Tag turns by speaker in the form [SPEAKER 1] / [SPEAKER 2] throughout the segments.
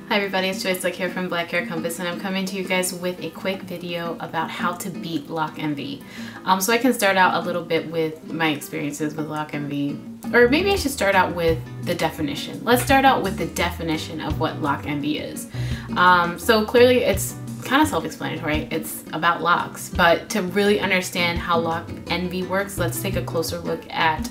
[SPEAKER 1] Hi everybody, it's Joyce Loc here from Black Hair Compass, and I'm coming to you guys with a quick video about how to beat Loc Envy. So I can start out a little bit with my experiences with Loc Envy, or maybe I should start out with the definition. Let's start out with the definition of what Loc Envy is. So clearly it's kind of self-explanatory. It's about locks, but to really understand how Loc Envy works, let's take a closer look at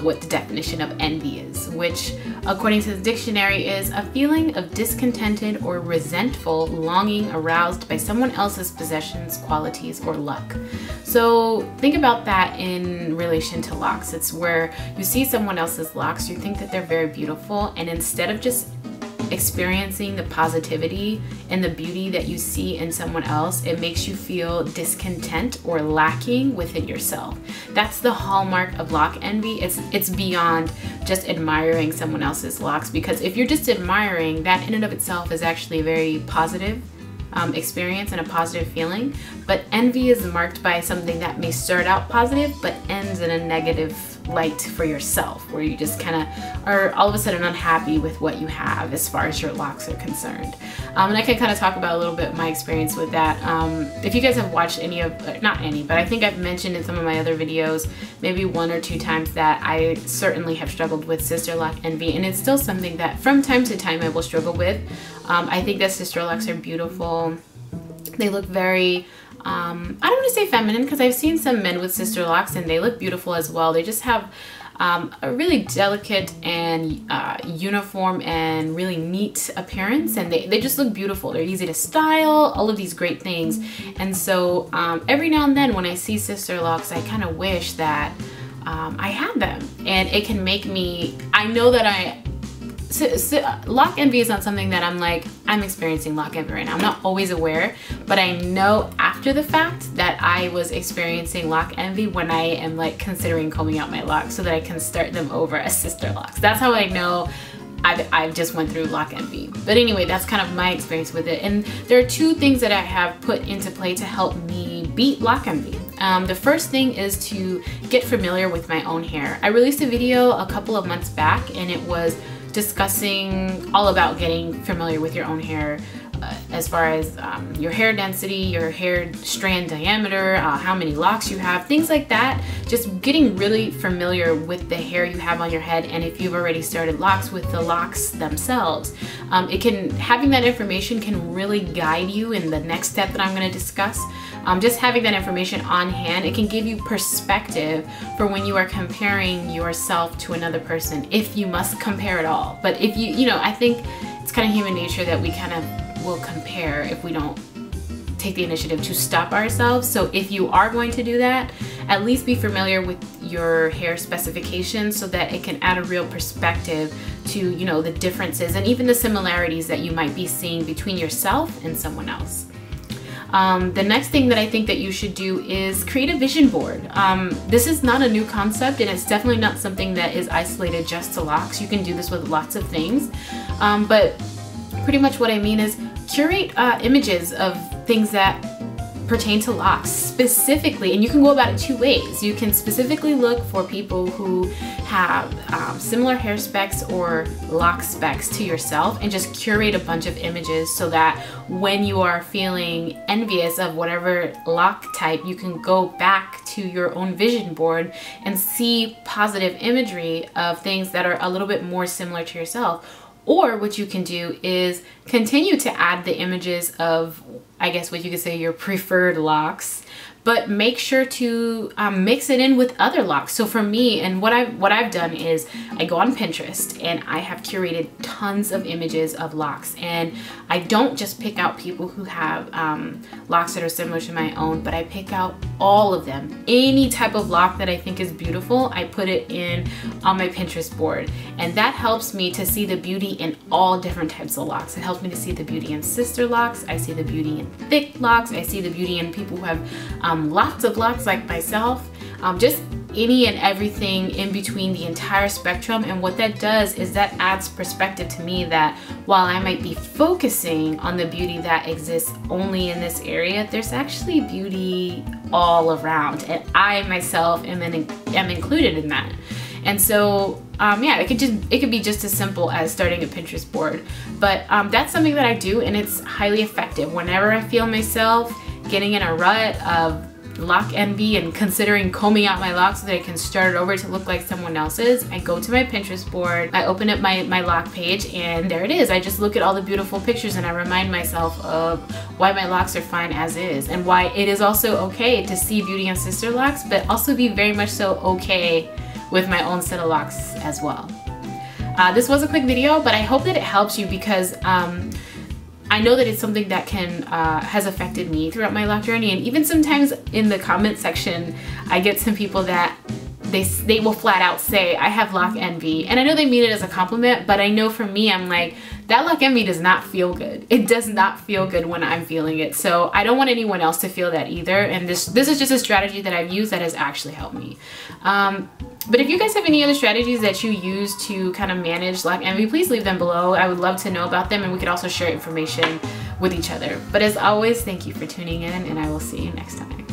[SPEAKER 1] what the definition of envy is, which according to the dictionary is a feeling of discontented or resentful longing aroused by someone else's possessions, qualities, or luck. So think about that in relation to locks. It's where you see someone else's locks, you think that they're very beautiful, and instead of just experiencing the positivity and the beauty that you see in someone else, it makes you feel discontent or lacking within yourself. That's the hallmark of Loc Envy. It's beyond just admiring someone else's locks, because if you're just admiring, that in and of itself is actually a very positive experience and a positive feeling. But envy is marked by something that may start out positive but ends in a negative light for yourself, where you just kind of are all of a sudden unhappy with what you have as far as your locks are concerned. And I can kind of talk about a little bit my experience with that. If you guys have watched any of, not any, but I think I've mentioned in some of my other videos maybe 1 or 2 times that I certainly have struggled with Sister Loc Envy, and it's still something that from time to time I will struggle with. I think that Sisterlocks are beautiful. They look very I don't want to say feminine, because I've seen some men with Sisterlocks and they look beautiful as well. They just have a really delicate and uniform and really neat appearance, and they just look beautiful. They're easy to style, all of these great things. And so every now and then when I see Sisterlocks, I kind of wish that I had them, and it can make me, I know that Loc Envy is not something that I'm experiencing Loc Envy right now. I'm not always aware, but I know after the fact that I was experiencing Loc Envy when I am considering combing out my locks so that I can start them over as Sisterlocks. That's how I know I've just went through Loc Envy. But anyway, that's kind of my experience with it. And there are 2 things that I have put into play to help me beat Loc Envy. The first thing is to get familiar with my own hair. I released a video a couple of months back, and it was discussing all about getting familiar with your own hair, as far as your hair density, your hair strand diameter, how many locks you have, things like that. Just getting really familiar with the hair you have on your head, and if you've already started locks, with the locks themselves. Having that information can really guide you in the next step that I'm going to discuss. Just having that information on hand, it can give you perspective for when you are comparing yourself to another person, if you must compare at all. But if I think it's kind of human nature that we kind of will compare if we don't take the initiative to stop ourselves. So if you are going to do that, at least be familiar with your hair specifications so that it can add a real perspective to the differences and even the similarities that you might be seeing between yourself and someone else. The next thing that I think that you should do is create a vision board. This is not a new concept, and it's definitely not something that is isolated just to locks. You can do this with lots of things, but pretty much what I mean is curate images of things that pertain to locks specifically, and you can go about it 2 ways. You can specifically look for people who have similar hair specs or lock specs to yourself, and just curate a bunch of images so that when you are feeling envious of whatever lock type, you can go back to your own vision board and see positive imagery of things that are a little bit more similar to yourself. Or what you can do is continue to add the images of, I guess what you could say, your preferred locks, but make sure to mix it in with other locks. So for me, and what I've done is I go on Pinterest and I have curated tons of images of locks, and I don't just pick out people who have locks that are similar to my own, but I pick out all of them. Any type of lock that I think is beautiful, I put it in on my Pinterest board, and that helps me to see the beauty in all different types of locks. It helps me to see the beauty in Sisterlocks. I see the beauty in thick locks. I see the beauty in people who have lots of locks like myself. Just any and everything in between, the entire spectrum. And what that does is that adds perspective to me that while I might be focusing on the beauty that exists only in this area, there's actually beauty all around, and I myself am included in that. And so yeah, it could be just as simple as starting a Pinterest board. But that's something that I do, and it's highly effective. Whenever I feel myself getting in a rut of loc envy and considering combing out my locks so that I can start it over to look like someone else's, I go to my Pinterest board, I open up my loc page, and there it is. I just look at all the beautiful pictures and I remind myself of why my locks are fine as is, and why it is also okay to see beauty in Sisterlocks, but also be very much so okay with my own set of locks as well. This was a quick video, but I hope that it helps you, because I know that it's something that has affected me throughout my loc journey. And even sometimes in the comment section, I get some people that they will flat out say, I have loc envy. And I know they mean it as a compliment, but I know for me, I'm like, that loc envy does not feel good. It does not feel good when I'm feeling it. So I don't want anyone else to feel that either. And this is just a strategy that I've used that has actually helped me. But if you guys have any other strategies that you use to kind of manage loc envy, please leave them below. I would love to know about them, and we could also share information with each other. But as always, thank you for tuning in, and I will see you next time.